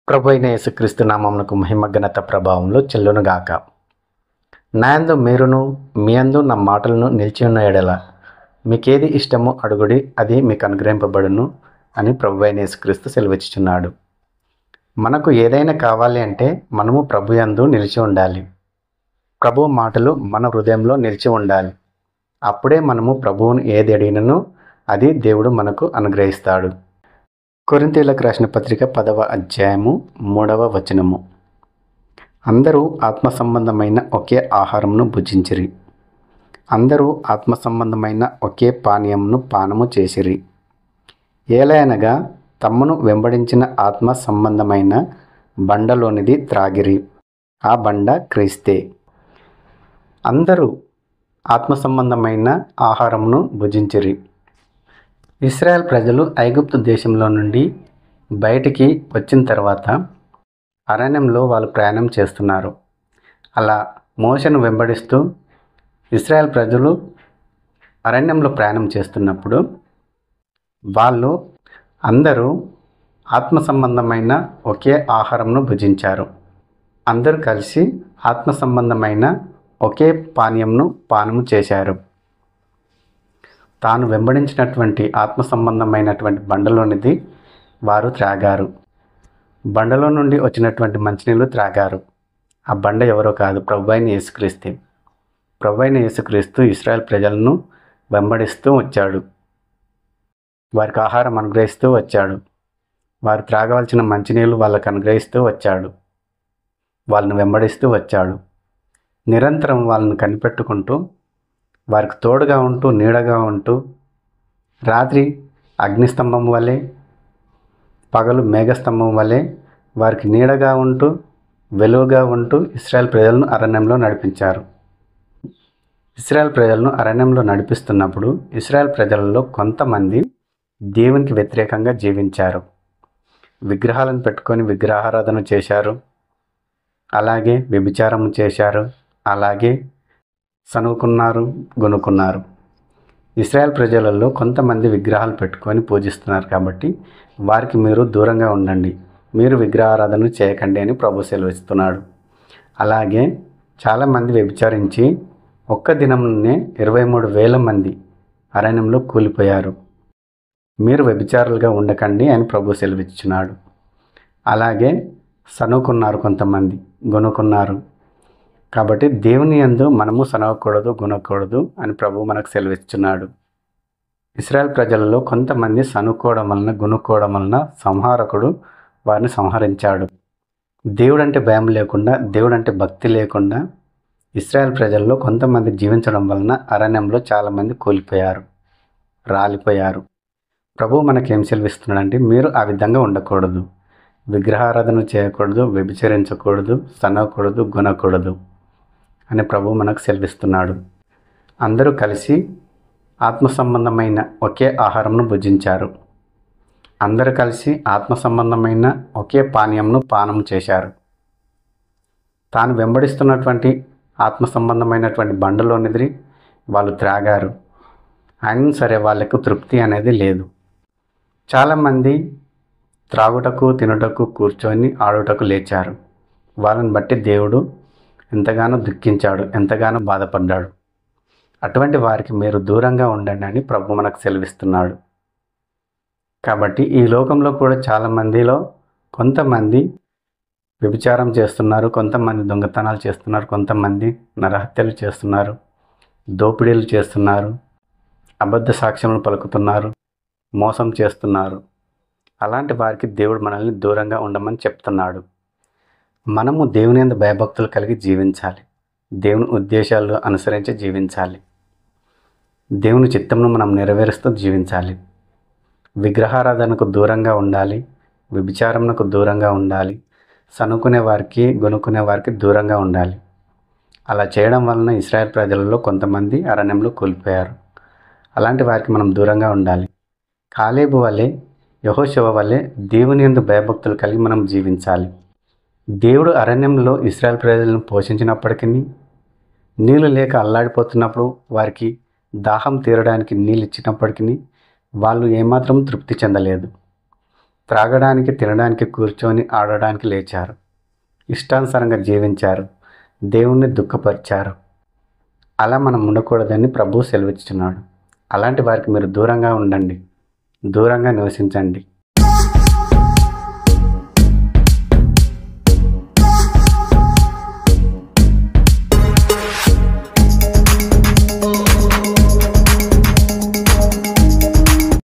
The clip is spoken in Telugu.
ప్రభు అయిన యేసుక్రీస్తు నామమునకు మహిమ ఘనత ప్రభావంలో చెల్లునుగాక. నాయందు మీరును మీ యందు నా మాటలను నిలిచి ఉన్న ఎడల మీకేది ఇష్టమో అడుగుడి, అది మీకు అనుగ్రహింపబడును అని ప్రభు అయిన యేసుక్రీస్తు సెలవిచ్చుచున్నాడు. మనకు ఏదైనా కావాలి అంటే మనము ప్రభు యందు నిలిచి ఉండాలి. ప్రభు మాటలు మన హృదయంలో నిలిచి ఉండాలి. అప్పుడే మనము ప్రభువును ఏది అడిగినను అది దేవుడు మనకు అనుగ్రహిస్తాడు. కొరింథీయులకు రాసిన పత్రిక 10వ అధ్యాయము 3వ వచనము. అందరూ ఆత్మ సంబంధమైన ఒకే ఆహారమును భుజించిరి, అందరూ ఆత్మ సంబంధమైన ఒకే పానీయమును పానము చేసిరి. ఏలయనగా తమ్మును వెంబడించిన ఆత్మ సంబంధమైన బండలోనిది త్రాగిరి, ఆ బండ క్రీస్తే. అందరూ ఆత్మ సంబంధమైన ఆహారమును భుజించిరి. ఇశ్రాయేల్ ప్రజలు ఐగుప్తు దేశంలో నుండి బయటికి వచ్చిన తర్వాత అరణ్యంలో వాళ్ళు ప్రయాణం చేస్తున్నారు. అలా మోషేను వెంబడిస్తూ ఇశ్రాయేల్ ప్రజలు అరణ్యంలో ప్రయాణం చేస్తున్నప్పుడు వాళ్ళు అందరూ ఆత్మ సంబంధమైన ఒకే ఆహారంను భుజించారు. అందరూ కలిసి ఆత్మ సంబంధమైన ఒకే పానీయంను పానము చేశారు. తాను వెంబడించినటువంటి ఆత్మ సంబంధమైనటువంటి బండలోనిది వారు త్రాగారు. బండలో నుండి వచ్చినటువంటి మంచినీళ్ళు త్రాగారు. ఆ బండ ఎవరో కాదు, ప్రభు అయిన యేసుక్రీస్తే. ప్రభు అయిన యేసుక్రీస్తు ఇశ్రాయేల్ ప్రజలను వెంబడిస్తూ వచ్చాడు. వారికి ఆహారం అనుగ్రహిస్తూ వచ్చాడు. వారు త్రాగవలసిన మంచినీళ్ళు వాళ్ళకు అనుగ్రహిస్తూ వచ్చాడు. వాళ్ళను వెంబడిస్తూ వచ్చాడు. నిరంతరం వాళ్ళను కనిపెట్టుకుంటూ వారికి తోడుగా ఉంటూ నీడగా ఉంటూ, రాత్రి అగ్నిస్తంభం వలె పగలు మేఘస్తంభం వలె వారికి నీడగా ఉంటూ వెలుగుగా ఉంటూ ఇశ్రాయేల్ ప్రజలను అరణ్యంలో నడిపించారు. ఇశ్రాయేల్ ప్రజలను అరణ్యంలో నడిపిస్తున్నప్పుడు ఇశ్రాయేల్ ప్రజలలో కొంతమంది దేవునికి వ్యతిరేకంగా జీవించారు. విగ్రహాలను పెట్టుకొని విగ్రహారాధన చేశారు, అలాగే వ్యభిచారం చేశారు, అలాగే సనుకున్నారు, గొనుక్కున్నారు. ఇశ్రాయేల్ ప్రజలలో కొంతమంది విగ్రహాలు పెట్టుకొని పూజిస్తున్నారు కాబట్టి వారికి మీరు దూరంగా ఉండండి, మీరు విగ్రహారాధన చేయకండి అని ప్రభు సెలవిస్తున్నాడు. అలాగే చాలామంది వ్యభిచారించి ఒక్క దినంలోనే 23,000 మంది అరణ్యంలో కూలిపోయారు. మీరు వ్యభిచారులుగా ఉండకండి అని ప్రభు సెలవిస్తున్నాడు. అలాగే సనుకున్నారు, కొంతమంది గొనుక్కున్నారు. కాబట్టి దేవుని యందు మనము సనగకూడదు, గునకూడదు అని ప్రభు మనకు సెలవిస్తున్నాడు. ఇశ్రాయేల్ ప్రజలలో కొంతమంది సనుక్కోవడం వలన, గునుక్కోవడం వలన సంహారకుడు వారిని సంహరించాడు. దేవుడంటే భయం లేకుండా, దేవుడంటే భక్తి లేకుండా ఇశ్రాయేల్ ప్రజల్లో కొంతమంది జీవించడం వలన అరణ్యంలో చాలామంది కూలిపోయారు, రాలిపోయారు. ప్రభు మనకేం సెలవిస్తున్నాడంటే మీరు ఆ విధంగా ఉండకూడదు, విగ్రహారాధన చేయకూడదు, వ్యభిచరించకూడదు, సనగకూడదు, గునకూడదు అని ప్రభు మనకు సెలవిస్తున్నాడు. అందరూ కలిసి ఆత్మ సంబంధమైన ఒకే ఆహారంను భుజించారు. అందరూ కలిసి ఆత్మ సంబంధమైన ఒకే పానీయంను పానం చేశారు. తాను వెంబడిస్తున్నటువంటి ఆత్మ సంబంధమైనటువంటి బండలోనిది వాళ్ళు త్రాగారు. అయినా సరే వాళ్ళకు తృప్తి అనేది లేదు. చాలామంది త్రాగుటకు, తినుటకు, కూర్చొని ఆడుటకు లేచారు. వాళ్ళని బట్టి దేవుడు ఎంతగానో దుఃఖించాడు, ఎంతగానో బాధపడ్డాడు. అటువంటి వారికి మీరు దూరంగా ఉండండి అని ప్రభు మనకు సెలవిస్తున్నాడు. కాబట్టి ఈ లోకంలో కూడా చాలామందిలో కొంతమంది వ్యభిచారం చేస్తున్నారు, కొంతమంది దొంగతనాలు చేస్తున్నారు, కొంతమంది నరహత్యలు చేస్తున్నారు, దోపిడీలు చేస్తున్నారు, అబద్ధ సాక్ష్యములు పలుకుతున్నారు, మోసం చేస్తున్నారు. అలాంటి వారికి దేవుడు మనల్ని దూరంగా ఉండమని చెప్తున్నాడు. మనము దేవుని యందు భయభక్తులు కలిగి జీవించాలి, దేవుని ఉద్దేశాలు అనుసరించి జీవించాలి, దేవుని చిత్తమును మనం నెరవేరుస్తూ జీవించాలి. విగ్రహారాధనకు దూరంగా ఉండాలి, వ్యభిచారమునకు దూరంగా ఉండాలి, సనుకునే వారికి, గొనుక్కునే వారికి దూరంగా ఉండాలి. అలా చేయడం వలన ఇశ్రాయేల్ ప్రజలలో కొంతమంది అరణ్యంలో కూలిపోయారు. అలాంటి వారికి మనం దూరంగా ఉండాలి. కాలేబు వలె, యెహోషువ వలె దేవుని యందు భయభక్తులు కలిగి మనం జీవించాలి. దేవుడు అరణ్యంలో ఇశ్రాయేల్ ప్రజలను పోషించినప్పటికీ, నీళ్ళు లేక అల్లాడిపోతున్నప్పుడు వారికి దాహం తీరడానికి నీళ్ళు ఇచ్చినప్పటికీ వాళ్ళు ఏమాత్రం తృప్తి చెందలేదు. త్రాగడానికి, తినడానికి, కూర్చొని ఆడడానికి లేచారు. ఇష్టానుసారంగా జీవించారు. దేవుణ్ణి దుఃఖపరిచారు. అలా మనం ఉండకూడదని ప్రభువు సెలవిస్తున్నాడు. అలాంటి వారికి మీరు దూరంగా ఉండండి, దూరంగా నివసించండి.